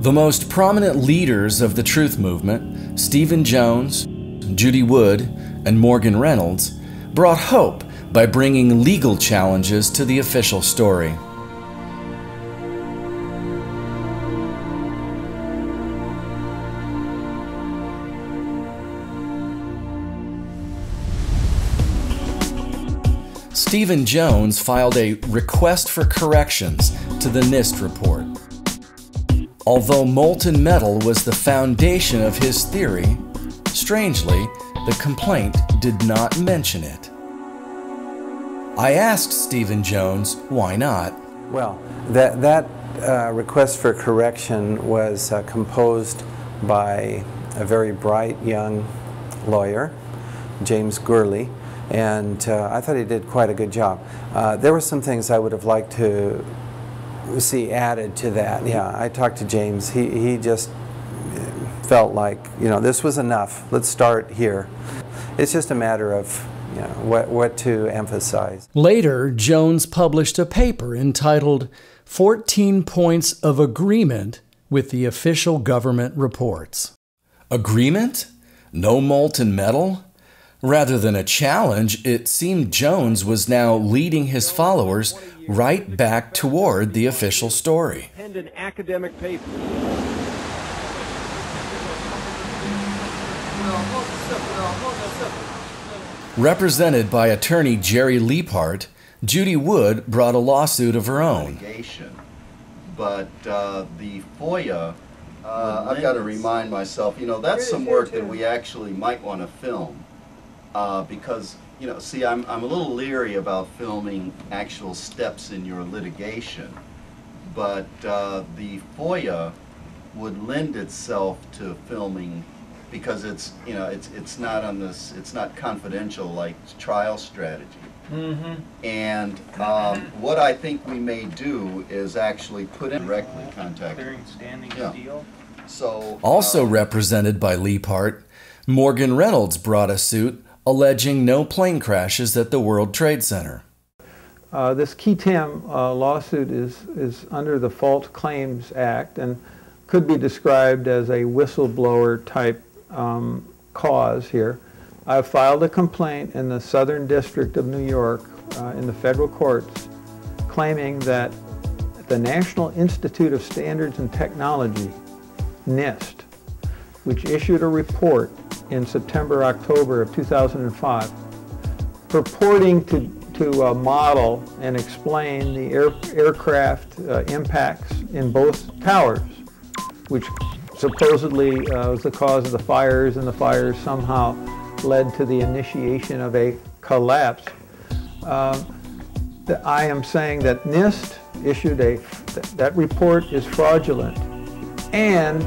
The most prominent leaders of the truth movement, Stephen Jones, Judy Wood, and Morgan Reynolds, brought hope by bringing legal challenges to the official story. Stephen Jones filed a request for corrections to the NIST report. Although molten metal was the foundation of his theory, strangely, the complaint did not mention it. I asked Stephen Jones why not. Well, that request for correction was composed by a very bright young lawyer, James Gurley, and I thought he did quite a good job. There were some things I would have liked to see added to that. Yeah, I talked to James. He just felt like, this was enough. Let's start here. It's just a matter of, what to emphasize. Later, Jones published a paper entitled 14 Points of Agreement with the Official Government Reports. Agreement? No molten metal? Rather than a challenge, it seemed Jones was now leading his followers right back toward the official story. Penned an academic paper. Represented by attorney Jerry Leapart, Judy Wood brought a lawsuit of her own. But the FOIA, I've got to remind myself, that's some work that we actually might want to film. Because, see, I'm a little leery about filming actual steps in your litigation, but the FOIA would lend itself to filming because it's not on this, it's not confidential like trial strategy. Mm-hmm. And what I think we may do is actually put in directly contact. Clearing standing deal. So also represented by Leapart, Morgan Reynolds brought a suit alleging no plane crashes at the World Trade Center. This qui tam lawsuit is under the False Claims Act and could be described as a whistleblower type cause here. I've filed a complaint in the Southern District of New York in the federal courts claiming that the National Institute of Standards and Technology, NIST, which issued a report in September-October of 2005, purporting to model and explain the aircraft impacts in both towers, which supposedly was the cause of the fires, and the fires somehow led to the initiation of a collapse. I am saying that NIST issued that report is fraudulent, and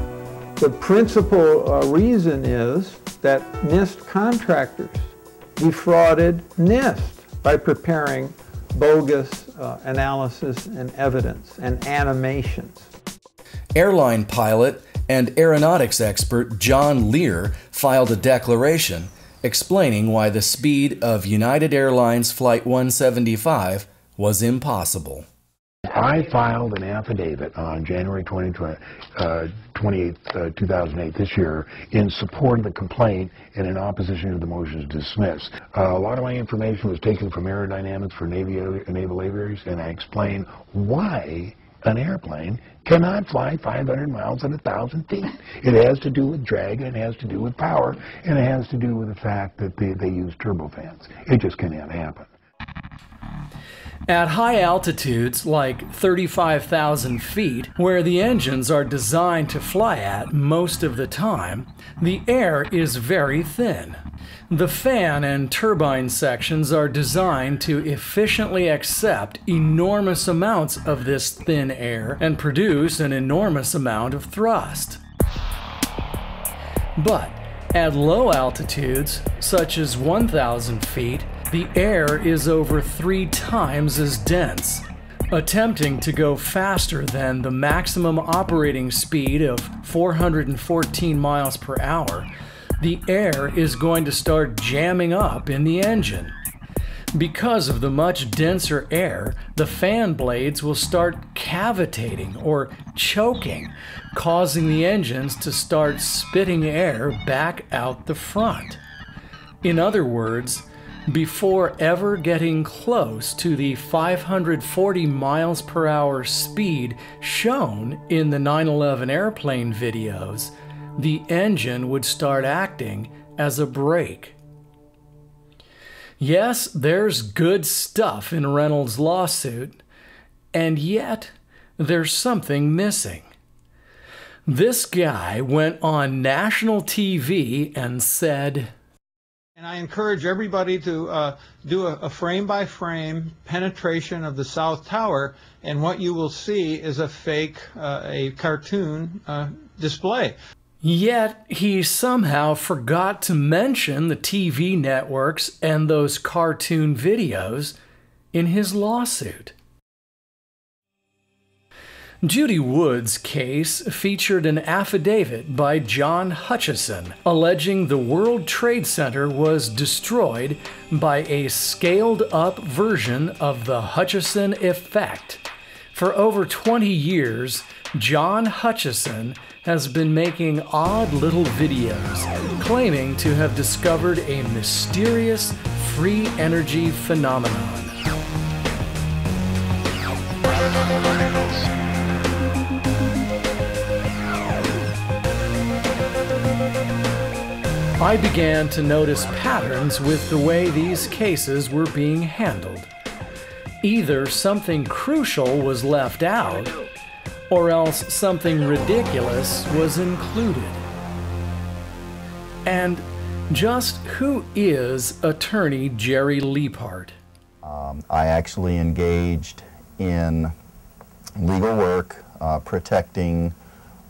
the principal reason is that NIST contractors defrauded NIST by preparing bogus analysis and evidence and animations. Airline pilot and aeronautics expert John Lear filed a declaration explaining why the speed of United Airlines Flight 175 was impossible. I filed an affidavit on January 28, 2008, this year, in support of the complaint and in opposition to the motion to dismiss. A lot of my information was taken from aerodynamics for naval aviators, and I explained why an airplane cannot fly 500 miles at 1,000 feet. It has to do with drag, and it has to do with power, and it has to do with the fact that they use turbofans. It just cannot happen. At high altitudes, like 35,000 feet, where the engines are designed to fly at most of the time, the air is very thin. The fan and turbine sections are designed to efficiently accept enormous amounts of this thin air and produce an enormous amount of thrust. But at low altitudes, such as 1,000 feet, the air is over 3 times as dense. Attempting to go faster than the maximum operating speed of 414 miles per hour, the air is going to start jamming up in the engine. Because of the much denser air, the fan blades will start cavitating or choking, causing the engines to start spitting air back out the front. In other words, before ever getting close to the 540 miles per hour speed shown in the 9/11 airplane videos, the engine would start acting as a brake. Yes, there's good stuff in Reynolds' lawsuit, and yet there's something missing. This guy went on national TV and said, and I encourage everybody to do a frame-by-frame penetration of the South Tower, and what you will see is a fake, a cartoon display. Yet he somehow forgot to mention the TV networks and those cartoon videos in his lawsuit. Judy Wood's case featured an affidavit by John Hutchison alleging the World Trade Center was destroyed by a scaled-up version of the Hutchison effect. For over 20 years, John Hutchison has been making odd little videos claiming to have discovered a mysterious free energy phenomenon. I began to notice patterns with the way these cases were being handled. Either something crucial was left out, or else something ridiculous was included. And just who is attorney Jerry Liebhardt? I actually engaged in legal work protecting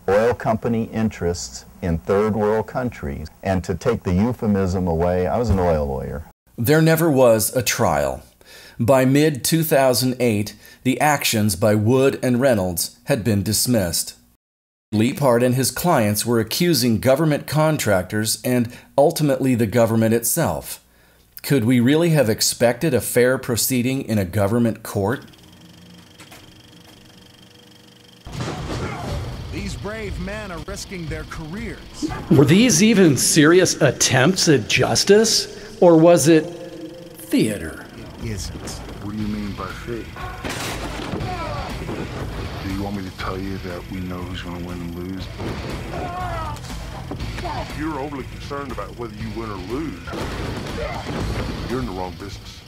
oil company interests in third world countries. And to take the euphemism away, I was an oil lawyer. There never was a trial. By mid-2008, the actions by Wood and Reynolds had been dismissed. Liebhardt and his clients were accusing government contractors and ultimately the government itself. Could we really have expected a fair proceeding in a government court? These brave men are risking their careers. Were these even serious attempts at justice, or was it theater? It isn't. What do you mean by fake? Do you want me to tell you that we know who's going to win and lose? If you're overly concerned about whether you win or lose, you're in the wrong business.